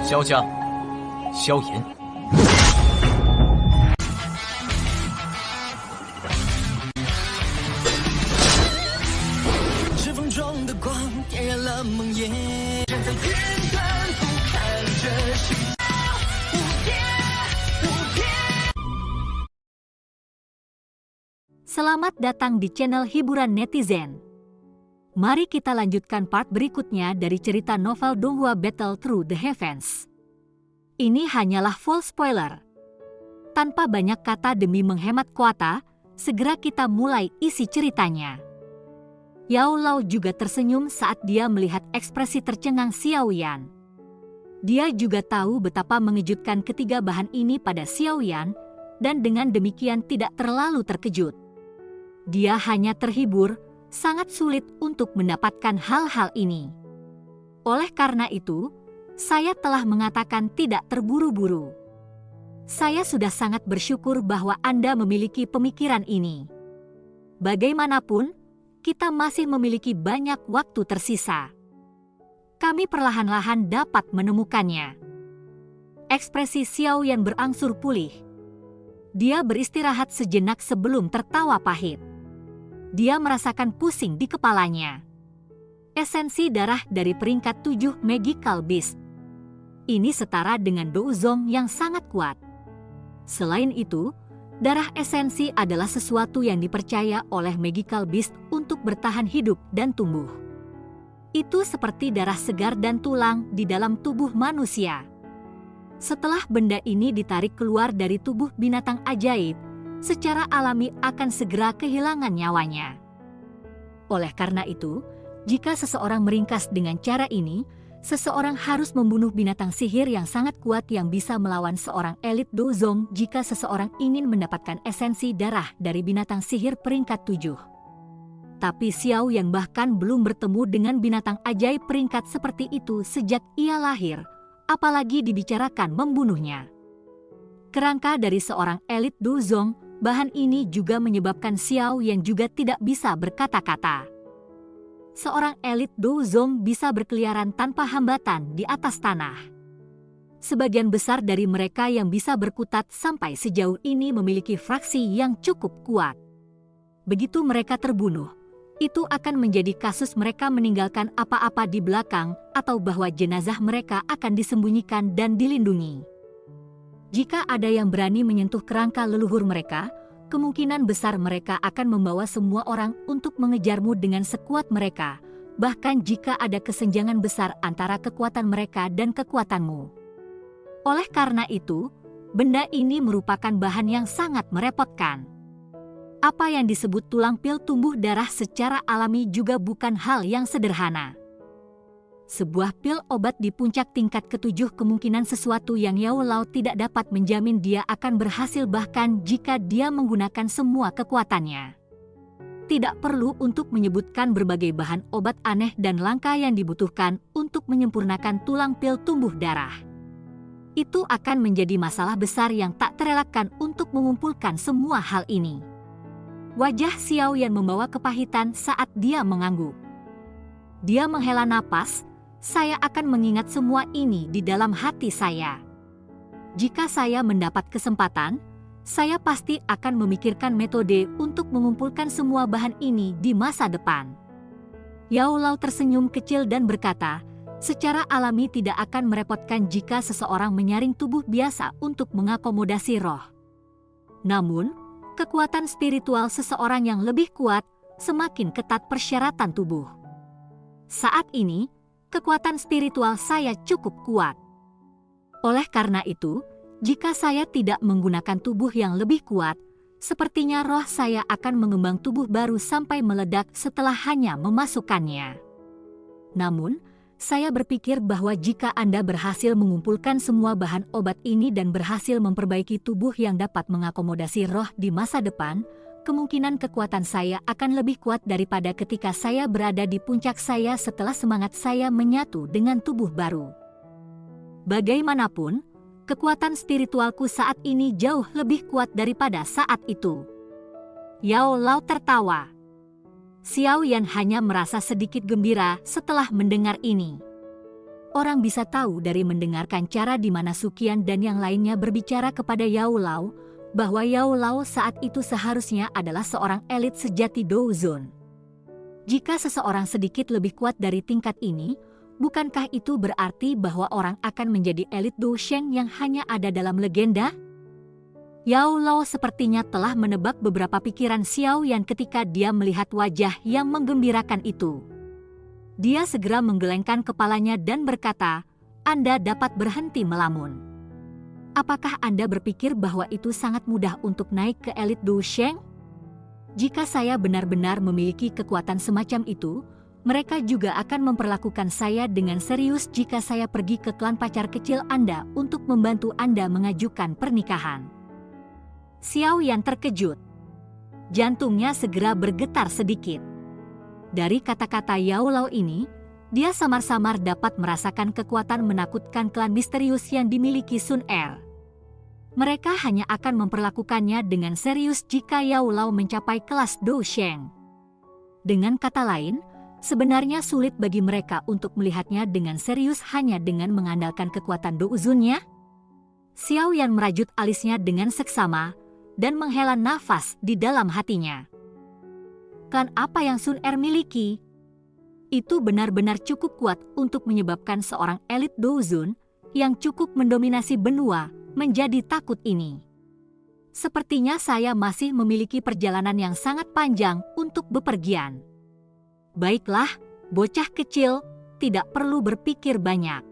萧家，萧炎。指缝中的光点燃了梦魇，站在天端俯瞰着世界无边无边。Selamat datang di channel hiburan netizen. Mari kita lanjutkan part berikutnya dari cerita novel Donghua Battle Through the Heavens. Ini hanyalah full spoiler. Tanpa banyak kata demi menghemat kuota, segera kita mulai isi ceritanya. Yao Lao juga tersenyum saat dia melihat ekspresi tercengang Xiao Yan. Dia juga tahu betapa mengejutkan ketiga bahan ini pada Xiao Yan, dan dengan demikian tidak terlalu terkejut. Dia hanya terhibur, sangat sulit untuk mendapatkan hal-hal ini. Oleh karena itu, saya telah mengatakan tidak terburu-buru. Saya sudah sangat bersyukur bahwa Anda memiliki pemikiran ini. Bagaimanapun, kita masih memiliki banyak waktu tersisa. Kami perlahan-lahan dapat menemukannya. Ekspresi Xiao Yan berangsur pulih. Dia beristirahat sejenak sebelum tertawa pahit. Dia merasakan pusing di kepalanya. Esensi darah dari peringkat 7 Magical Beast. Ini setara dengan Douzong yang sangat kuat. Selain itu, darah esensi adalah sesuatu yang dipercaya oleh Magical Beast untuk bertahan hidup dan tumbuh. Itu seperti darah segar dan tulang di dalam tubuh manusia. Setelah benda ini ditarik keluar dari tubuh binatang ajaib, secara alami akan segera kehilangan nyawanya. Oleh karena itu, jika seseorang meringkas dengan cara ini, seseorang harus membunuh binatang sihir yang sangat kuat yang bisa melawan seorang elit Douzong jika seseorang ingin mendapatkan esensi darah dari binatang sihir peringkat 7. Tapi Xiao yang bahkan belum bertemu dengan binatang ajaib peringkat seperti itu sejak ia lahir, apalagi dibicarakan membunuhnya. Kerangka dari seorang elit Douzong, bahan ini juga menyebabkan Xiao yang juga tidak bisa berkata-kata. Seorang elit Douzong bisa berkeliaran tanpa hambatan di atas tanah. Sebagian besar dari mereka yang bisa berkutat sampai sejauh ini memiliki fraksi yang cukup kuat. Begitu mereka terbunuh, itu akan menjadi kasus mereka meninggalkan apa-apa di belakang atau bahwa jenazah mereka akan disembunyikan dan dilindungi. Jika ada yang berani menyentuh kerangka leluhur mereka, kemungkinan besar mereka akan membawa semua orang untuk mengejarmu dengan sekuat mereka, bahkan jika ada kesenjangan besar antara kekuatan mereka dan kekuatanmu. Oleh karena itu, benda ini merupakan bahan yang sangat merepotkan. Apa yang disebut tulang pil tumbuh darah secara alami juga bukan hal yang sederhana. Sebuah pil obat di puncak tingkat ke-7 kemungkinan sesuatu yang Yao Lao tidak dapat menjamin dia akan berhasil bahkan jika dia menggunakan semua kekuatannya. Tidak perlu untuk menyebutkan berbagai bahan obat aneh dan langka yang dibutuhkan untuk menyempurnakan tulang pil tumbuh darah. Itu akan menjadi masalah besar yang tak terelakkan untuk mengumpulkan semua hal ini. Wajah Xiao Yan membawa kepahitan saat dia mengangguk. Dia menghela napas. Saya akan mengingat semua ini di dalam hati saya. Jika saya mendapat kesempatan, saya pasti akan memikirkan metode untuk mengumpulkan semua bahan ini di masa depan. Yao Lao tersenyum kecil dan berkata, secara alami tidak akan merepotkan jika seseorang menyaring tubuh biasa untuk mengakomodasi roh. Namun, kekuatan spiritual seseorang yang lebih kuat, semakin ketat persyaratan tubuh. Saat ini, kekuatan spiritual saya cukup kuat. Oleh karena itu, jika saya tidak menggunakan tubuh yang lebih kuat, sepertinya roh saya akan mengembang tubuh baru sampai meledak setelah hanya memasukkannya. Namun, saya berpikir bahwa jika Anda berhasil mengumpulkan semua bahan obat ini dan berhasil memperbaiki tubuh yang dapat mengakomodasi roh di masa depan, kemungkinan kekuatan saya akan lebih kuat daripada ketika saya berada di puncak saya setelah semangat saya menyatu dengan tubuh baru. Bagaimanapun, kekuatan spiritualku saat ini jauh lebih kuat daripada saat itu. Yao Lao tertawa. Xiao Yan hanya merasa sedikit gembira setelah mendengar ini. Orang bisa tahu dari mendengarkan cara di mana Suqian dan yang lainnya berbicara kepada Yao Lao, bahwa Yao Lao saat itu seharusnya adalah seorang elit sejati Douzun. Jika seseorang sedikit lebih kuat dari tingkat ini, bukankah itu berarti bahwa orang akan menjadi elit Dousheng yang hanya ada dalam legenda? Yao Lao sepertinya telah menebak beberapa pikiran Xiao Yan ketika dia melihat wajah yang menggembirakan itu. Dia segera menggelengkan kepalanya dan berkata, "Anda dapat berhenti melamun. Apakah Anda berpikir bahwa itu sangat mudah untuk naik ke elit Dousheng? Jika saya benar-benar memiliki kekuatan semacam itu, mereka juga akan memperlakukan saya dengan serius jika saya pergi ke klan pacar kecil Anda untuk membantu Anda mengajukan pernikahan." Xiao Yan terkejut. Jantungnya segera bergetar sedikit. Dari kata-kata Yao Lao ini, dia samar-samar dapat merasakan kekuatan menakutkan klan misterius yang dimiliki Sun Er. Mereka hanya akan memperlakukannya dengan serius jika Yao Lao mencapai kelas Dousheng. Dengan kata lain, sebenarnya sulit bagi mereka untuk melihatnya dengan serius hanya dengan mengandalkan kekuatan Douzunnya. Xiao Yan merajut alisnya dengan seksama dan menghela nafas di dalam hatinya. Klan apa yang Sun Er miliki? Itu benar-benar cukup kuat untuk menyebabkan seorang elit Douzun yang cukup mendominasi benua menjadi takut ini. Sepertinya saya masih memiliki perjalanan yang sangat panjang untuk bepergian. Baiklah, bocah kecil, tidak perlu berpikir banyak.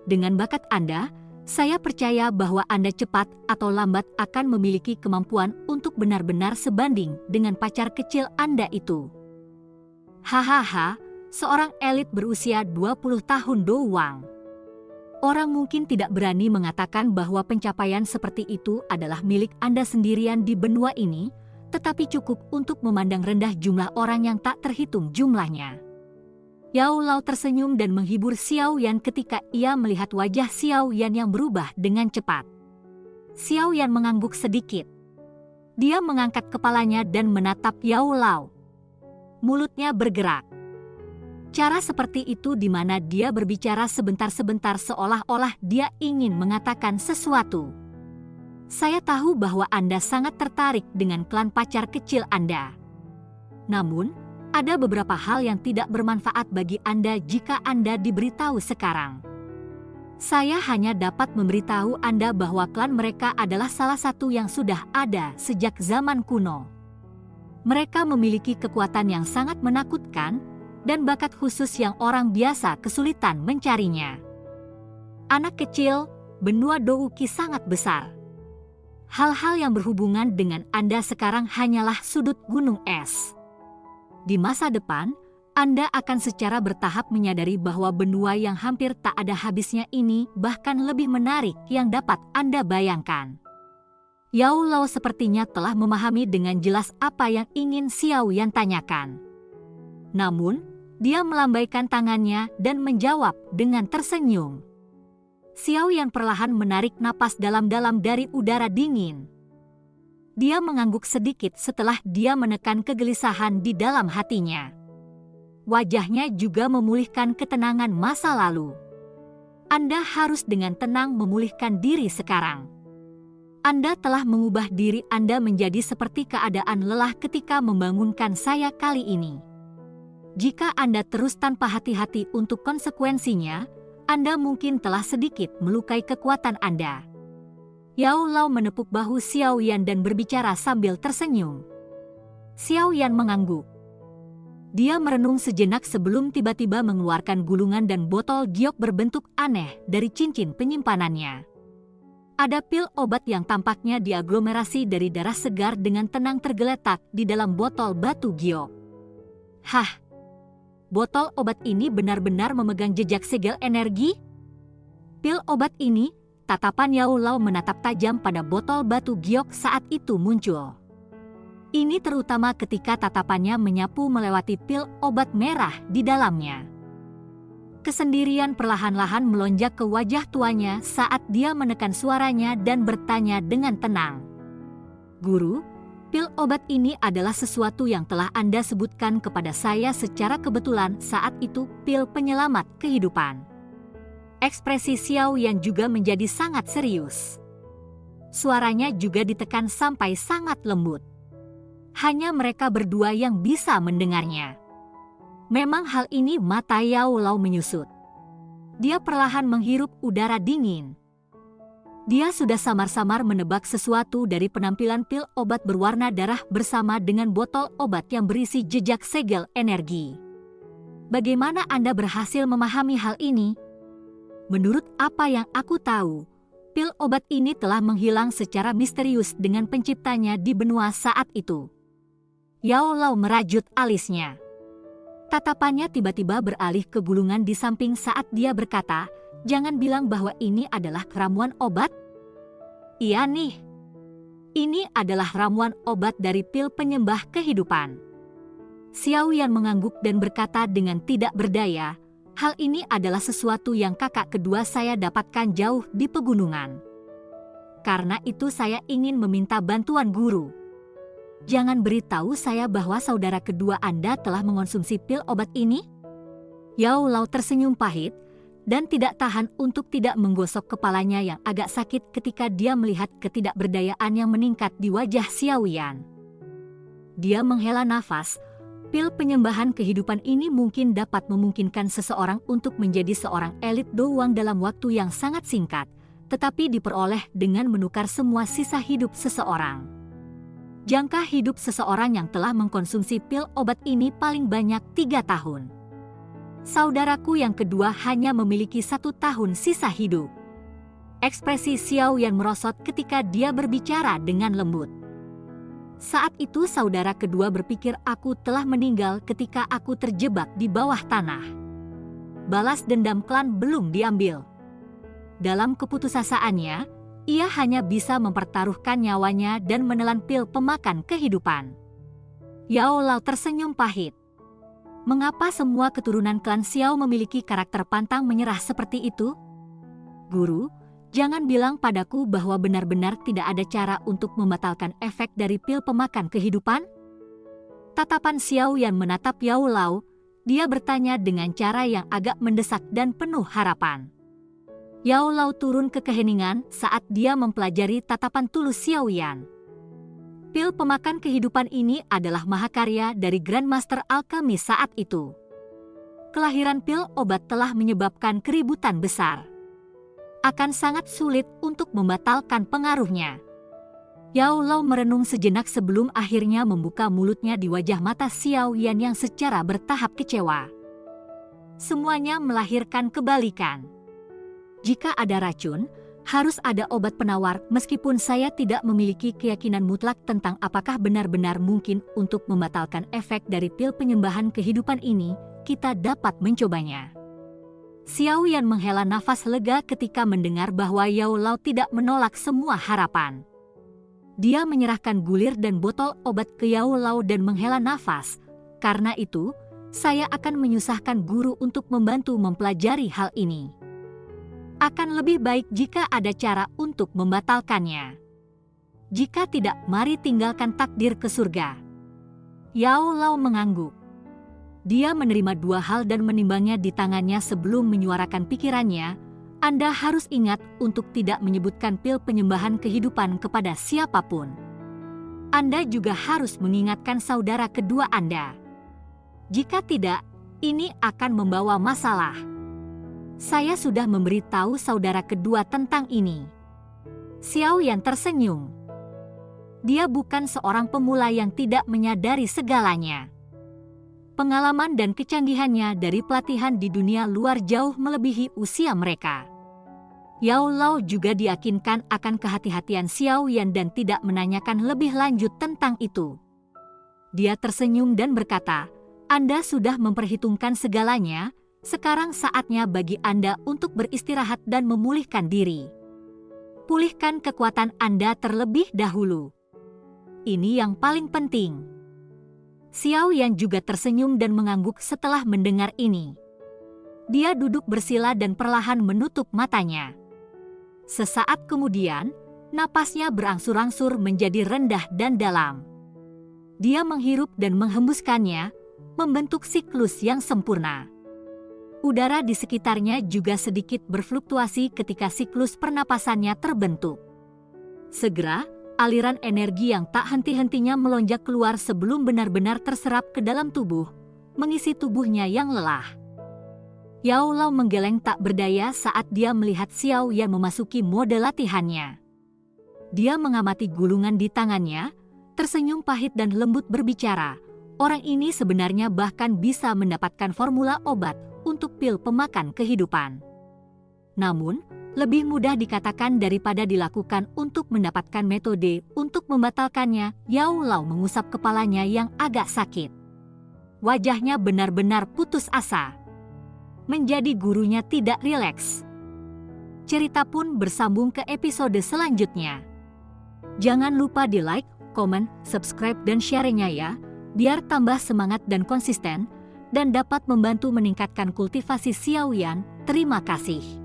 Dengan bakat Anda, saya percaya bahwa Anda cepat atau lambat akan memiliki kemampuan untuk benar-benar sebanding dengan pacar kecil Anda itu. Hahaha, seorang elit berusia 20 tahun doang. Orang mungkin tidak berani mengatakan bahwa pencapaian seperti itu adalah milik Anda sendirian di benua ini, tetapi cukup untuk memandang rendah jumlah orang yang tak terhitung jumlahnya. Yao Lao tersenyum dan menghibur Xiao Yan ketika ia melihat wajah Xiao Yan yang berubah dengan cepat. Xiao Yan mengangguk sedikit. Dia mengangkat kepalanya dan menatap Yao Lao. Mulutnya bergerak. Cara seperti itu di mana dia berbicara sebentar-sebentar seolah-olah dia ingin mengatakan sesuatu. Saya tahu bahwa Anda sangat tertarik dengan klan pacar kecil Anda. Namun, ada beberapa hal yang tidak bermanfaat bagi Anda jika Anda diberitahu sekarang. Saya hanya dapat memberitahu Anda bahwa klan mereka adalah salah satu yang sudah ada sejak zaman kuno. Mereka memiliki kekuatan yang sangat menakutkan dan bakat khusus yang orang biasa kesulitan mencarinya. Anak kecil, benua Douki sangat besar. Hal-hal yang berhubungan dengan Anda sekarang hanyalah sudut gunung es. Di masa depan, Anda akan secara bertahap menyadari bahwa benua yang hampir tak ada habisnya ini bahkan lebih menarik yang dapat Anda bayangkan. Yao Lao sepertinya telah memahami dengan jelas apa yang ingin Xiao Yan tanyakan. Namun, dia melambaikan tangannya dan menjawab dengan tersenyum. Xiao Yan perlahan menarik napas dalam-dalam dari udara dingin. Dia mengangguk sedikit setelah dia menekan kegelisahan di dalam hatinya. Wajahnya juga memulihkan ketenangan masa lalu. Anda harus dengan tenang memulihkan diri sekarang. Anda telah mengubah diri Anda menjadi seperti keadaan lelah ketika membangunkan saya kali ini. Jika Anda terus tanpa hati-hati untuk konsekuensinya, Anda mungkin telah sedikit melukai kekuatan Anda. Yao Lao menepuk bahu Xiao Yan dan berbicara sambil tersenyum. Xiao Yan mengangguk. Dia merenung sejenak sebelum tiba-tiba mengeluarkan gulungan dan botol giok berbentuk aneh dari cincin penyimpanannya. Ada pil obat yang tampaknya diaglomerasi dari darah segar dengan tenang tergeletak di dalam botol batu giok. Hah? Botol obat ini benar-benar memegang jejak segel energi? Pil obat ini, tatapan Yao Lao menatap tajam pada botol batu giok saat itu muncul. Ini terutama ketika tatapannya menyapu melewati pil obat merah di dalamnya. Kesendirian perlahan-lahan melonjak ke wajah tuanya saat dia menekan suaranya dan bertanya dengan tenang. Guru, pil obat ini adalah sesuatu yang telah Anda sebutkan kepada saya secara kebetulan saat itu pil penyelamat kehidupan. Ekspresi Xiao Yan juga menjadi sangat serius. Suaranya juga ditekan sampai sangat lembut. Hanya mereka berdua yang bisa mendengarnya. Memang hal ini mata Yao Lao menyusut. Dia perlahan menghirup udara dingin. Dia sudah samar-samar menebak sesuatu dari penampilan pil obat berwarna darah bersama dengan botol obat yang berisi jejak segel energi. Bagaimana Anda berhasil memahami hal ini? Menurut apa yang aku tahu, pil obat ini telah menghilang secara misterius dengan penciptanya di benua saat itu. Yao Lao merajut alisnya. Tatapannya tiba-tiba beralih ke gulungan di samping saat dia berkata, "Jangan bilang bahwa ini adalah ramuan obat." "Iya nih. Ini adalah ramuan obat dari pil penyembah kehidupan." Xiao Yan mengangguk dan berkata dengan tidak berdaya, "Hal ini adalah sesuatu yang kakak kedua saya dapatkan jauh di pegunungan. Karena itu saya ingin meminta bantuan guru. Jangan beritahu saya bahwa saudara kedua Anda telah mengonsumsi pil obat ini?" Yao Lao tersenyum pahit dan tidak tahan untuk tidak menggosok kepalanya yang agak sakit ketika dia melihat ketidakberdayaan yang meningkat di wajah Xiao Yan. Dia menghela nafas. Pil penyembahan kehidupan ini mungkin dapat memungkinkan seseorang untuk menjadi seorang elit doang dalam waktu yang sangat singkat, tetapi diperoleh dengan menukar semua sisa hidup seseorang. Jangka hidup seseorang yang telah mengkonsumsi pil obat ini paling banyak 3 tahun. Saudaraku yang kedua hanya memiliki 1 tahun sisa hidup. Ekspresi Xiao Yan merosot ketika dia berbicara dengan lembut. Saat itu saudara kedua berpikir aku telah meninggal ketika aku terjebak di bawah tanah. Balas dendam klan belum diambil. Dalam keputusasaannya, ia hanya bisa mempertaruhkan nyawanya dan menelan pil pemakan kehidupan. Yao Lao tersenyum pahit. Mengapa semua keturunan klan Xiao memiliki karakter pantang menyerah seperti itu? Guru, jangan bilang padaku bahwa benar-benar tidak ada cara untuk membatalkan efek dari pil pemakan kehidupan? Tatapan Xiao Yan menatap Yao Lao. Dia bertanya dengan cara yang agak mendesak dan penuh harapan. Yao Lao turun ke keheningan saat dia mempelajari tatapan tulus Xiao Yan. Pil pemakan kehidupan ini adalah mahakarya dari Grandmaster Alchemy saat itu. Kelahiran pil obat telah menyebabkan keributan besar. Akan sangat sulit untuk membatalkan pengaruhnya. Yao Lao merenung sejenak sebelum akhirnya membuka mulutnya di wajah mata Xiao Yan yang secara bertahap kecewa. Semuanya melahirkan kebalikan. Jika ada racun, harus ada obat penawar. Meskipun saya tidak memiliki keyakinan mutlak tentang apakah benar-benar mungkin untuk membatalkan efek dari pil penyembahan kehidupan ini, kita dapat mencobanya. Xiao Yan menghela nafas lega ketika mendengar bahwa Yao Lao tidak menolak semua harapan. Dia menyerahkan gulir dan botol obat ke Yao Lao dan menghela nafas. Karena itu, saya akan menyusahkan guru untuk membantu mempelajari hal ini. Akan lebih baik jika ada cara untuk membatalkannya. Jika tidak, mari tinggalkan takdir ke surga. Yao Lao mengangguk. Dia menerima 2 hal dan menimbangnya di tangannya sebelum menyuarakan pikirannya. Anda harus ingat untuk tidak menyebutkan pil penyembahan kehidupan kepada siapapun. Anda juga harus mengingatkan saudara kedua Anda. Jika tidak, ini akan membawa masalah. Saya sudah memberitahu saudara kedua tentang ini. Xiao Yan tersenyum. Dia bukan seorang pemula yang tidak menyadari segalanya. Pengalaman dan kecanggihannya dari pelatihan di dunia luar jauh melebihi usia mereka. Yao Lao juga diyakinkan akan kehati-hatian Xiao Yan dan tidak menanyakan lebih lanjut tentang itu. Dia tersenyum dan berkata, Anda sudah memperhitungkan segalanya, sekarang saatnya bagi Anda untuk beristirahat dan memulihkan diri. Pulihkan kekuatan Anda terlebih dahulu. Ini yang paling penting. Xiao Yan juga tersenyum dan mengangguk setelah mendengar ini. Dia duduk bersila dan perlahan menutup matanya. Sesaat kemudian, napasnya berangsur-angsur menjadi rendah dan dalam. Dia menghirup dan menghembuskannya, membentuk siklus yang sempurna. Udara di sekitarnya juga sedikit berfluktuasi ketika siklus pernapasannya terbentuk. Segera, aliran energi yang tak henti-hentinya melonjak keluar sebelum benar-benar terserap ke dalam tubuh, mengisi tubuhnya yang lelah. Yao Lao menggeleng tak berdaya saat dia melihat Xiao Yan memasuki mode latihannya. Dia mengamati gulungan di tangannya, tersenyum pahit dan lembut berbicara. Orang ini sebenarnya bahkan bisa mendapatkan formula obat untuk pil pemakan kehidupan. Namun, lebih mudah dikatakan daripada dilakukan untuk mendapatkan metode untuk membatalkannya. Yao Lao mengusap kepalanya yang agak sakit. Wajahnya benar-benar putus asa. Menjadi gurunya tidak rileks. Cerita pun bersambung ke episode selanjutnya. Jangan lupa di like, komen, subscribe dan sharingnya ya, biar tambah semangat dan konsisten, dan dapat membantu meningkatkan kultivasi Xiao Yan. Terima kasih.